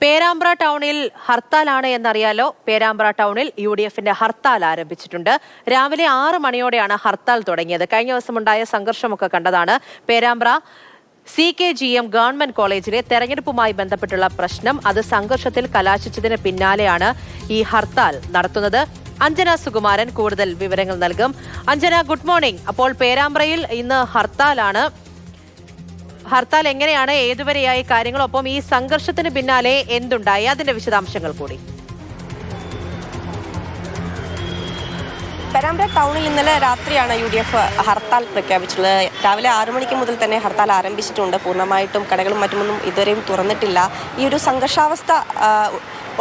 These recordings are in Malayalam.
പേരാമ്പ്ര ടൗണിൽ ഹർത്താലാണ് എന്നറിയാലോ. പേരാമ്പ്ര ടൗണിൽ UDFന്റെ ഹർത്താൽ ആരംഭിച്ചിട്ടുണ്ട്. രാവിലെ 6 മണിയോടെയാണ് ഹർത്താൽ തുടങ്ങിയത്. കഴിഞ്ഞ ദിവസമുണ്ടായ സംഘർഷമൊക്കെ കണ്ടതാണ്. പേരാമ്പ്ര CKGM ഗവൺമെന്റ് കോളേജിലെ തെരഞ്ഞെടുപ്പുമായി ബന്ധപ്പെട്ടുള്ള പ്രശ്നം, അത് സംഘർഷത്തിൽ കലാശിച്ചതിന് പിന്നാലെയാണ് ഈ ഹർത്താൽ നടത്തുന്നത്. അഞ്ജന സുകുമാരൻ കൂടുതൽ വിവരങ്ങൾ നൽകും. Anjana, good morning. അപ്പോൾ പേരാമ്പ്രയിൽ ഇന്ന് ഹർത്താലാണ്. ഹർത്താൽ എങ്ങനെയാണ്, ഏതുവരെയായി കാര്യങ്ങളൊപ്പം ഈ സംഘർഷത്തിന് പിന്നാലെ എന്തുണ്ടായി, അതിന്റെ വിശദാംശങ്ങൾ കൂടി. പേരാമ്പ്ര ടൗണിൽ ഇന്നലെ രാത്രിയാണ് UDF ഹർത്താൽ പ്രഖ്യാപിച്ചിട്ടുള്ളത്. രാവിലെ 6 മണിക്ക് മുതൽ തന്നെ ഹർത്താൽ ആരംഭിച്ചിട്ടുണ്ട്. പൂർണ്ണമായിട്ടും കടകളും മറ്റുമൊന്നും ഇതുവരെയും തുറന്നിട്ടില്ല. ഈ ഒരു സംഘർഷാവസ്ഥ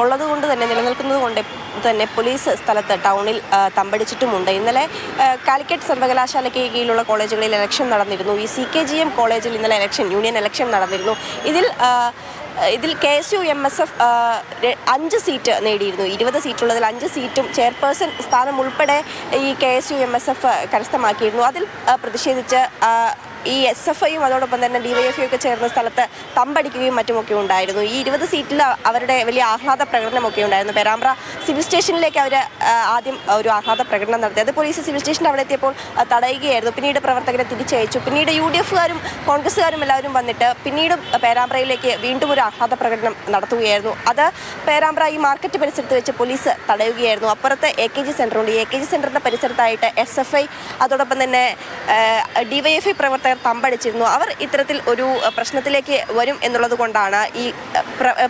ഉള്ളതുകൊണ്ട് തന്നെ, നിലനിൽക്കുന്നത് കൊണ്ട് തന്നെ പോലീസ് സ്ഥലത്ത് ടൗണിൽ തമ്പടിച്ചിട്ടുമുണ്ട്. ഇന്നലെ കാലിക്കറ്റ് സർവകലാശാലയ്ക്ക് കീഴിലുള്ള കോളേജുകളിൽ ഇലക്ഷൻ നടന്നിരുന്നു. ഈ CKGM കോളേജിൽ ഇന്നലെ യൂണിയൻ ഇലക്ഷൻ നടന്നിരുന്നു. ഇതിൽ KSU MSF 5 സീറ്റ് നേടിയിരുന്നു. 20 സീറ്റുള്ളതിൽ 5 സീറ്റും ചെയർപേഴ്സൺ സ്ഥാനം ഉൾപ്പെടെ ഈ KSU MSF കരസ്ഥമാക്കിയിരുന്നു. അതിൽ പ്രതിഷേധിച്ച് ഈ SFIയും അതോടൊപ്പം തന്നെ DYFI ഒക്കെ ചേർന്ന സ്ഥലത്ത് തമ്പടിക്കുകയും മറ്റുമൊക്കെ ഉണ്ടായിരുന്നു. ഈ 20 സീറ്റിൽ അവരുടെ വലിയ ആഹ്ലാദ പ്രകടനമൊക്കെ ഉണ്ടായിരുന്നു. പേരാമ്പ്ര സിവിൽ സ്റ്റേഷനിലേക്ക് അവർ ആദ്യം ഒരു ആഹ്ലാദ പ്രകടനം നടത്തി. അത് പോലീസ് സിവിൽ സ്റ്റേഷൻ്റെ അവിടെ എത്തിയപ്പോൾ തടയുകയായിരുന്നു. പിന്നീട് പ്രവർത്തകരെ തിരിച്ചയച്ചു. പിന്നീട് UDFകാരും കോൺഗ്രസ്സുകാരും എല്ലാവരും വന്നിട്ട് പിന്നീട് പേരാമ്പ്രയിലേക്ക് വീണ്ടും ഒരു ആഹ്ലാദ പ്രകടനം നടത്തുകയായിരുന്നു. അത് പേരാമ്പ്ര ഈ മാർക്കറ്റ് പരിസരത്ത് വെച്ച് പോലീസ് തടയുകയായിരുന്നു. അപ്പുറത്ത് AKG സെൻ്ററുണ്ട്. ഈ AKG സെൻ്ററിൻ്റെ പരിസരത്തായിട്ട് SFI അതോടൊപ്പം തന്നെ DYFI പ്രവർത്തകർ തമ്പടിച്ചിരുന്നു. അവർ ഇത്തരത്തിൽ ഒരു പ്രശ്നത്തിലേക്ക് വരും എന്നുള്ളത് കൊണ്ടാണ് ഈ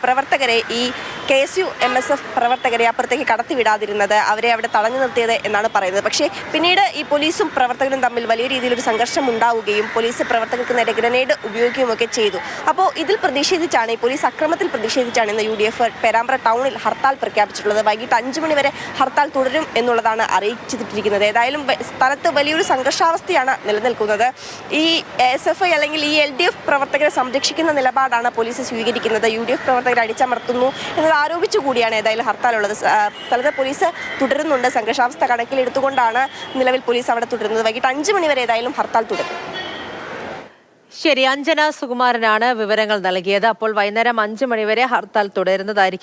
പ്രവർത്തകരെ, ഈ KSU MSF പ്രവർത്തകരെ അപ്പുറത്തേക്ക് കടത്തിവിടാതിരുന്നത്, അവരെ അവിടെ തടഞ്ഞു നിർത്തിയത് എന്നാണ് പറയുന്നത്. പക്ഷേ പിന്നീട് ഈ പോലീസും പ്രവർത്തകരും തമ്മിൽ വലിയ രീതിയിലൊരു സംഘർഷം ഉണ്ടാവുകയും പോലീസ് പ്രവർത്തകർക്ക് നേരെ ഗ്രനേഡ് ഉപയോഗിക്കുകയുമൊക്കെ ചെയ്തു. അപ്പോൾ ഇതിൽ പ്രതിഷേധിച്ചാണ്, ഈ പോലീസ് അക്രമത്തിൽ പ്രതിഷേധിച്ചാണ് ഇന്ന് UDF പേരാമ്പ്ര ടൗണിൽ ഹർത്താൽ പ്രഖ്യാപിച്ചിട്ടുള്ളത്. വൈകിട്ട് 5 മണി വരെ ഹർത്താൽ തുടരും എന്നുള്ളതാണ് അറിയിച്ചിട്ടിരിക്കുന്നത്. ഏതായാലും സ്ഥലത്ത് വലിയൊരു സംഘർഷാവസ്ഥയാണ് നിലനിൽക്കുന്നത്. ഈ SFI അല്ലെങ്കിൽ ഈ LDF പ്രവർത്തകരെ സംരക്ഷിക്കുന്ന നിലപാടാണ് പോലീസ് സ്വീകരിക്കുന്നത്. UDF പ്രവർത്തകരെ അടിച്ചമർത്തുന്നു എന്നത് ആരോപിച്ചുകൂടിയാണ് ഏതായാലും ഹർത്താലുള്ളത്. സ്ഥലത്ത് പോലീസ് തുടരുന്നുണ്ട്. സംഘർഷാവസ്ഥ കണക്കിലെടുത്തുകൊണ്ടാണ് നിലവിൽ പോലീസ് അവിടെ തുടരുന്നത്. വൈകിട്ട് 5 മണി വരെ ഏതായാലും ഹർത്താൽ തുടരും. ശരി, അഞ്ജന സുകുമാരനാണ് വിവരങ്ങൾ നൽകിയത്. അപ്പോൾ വൈകുന്നേരം 5 മണി വരെ ഹർത്താൽ തുടരുന്നതായിരിക്കും.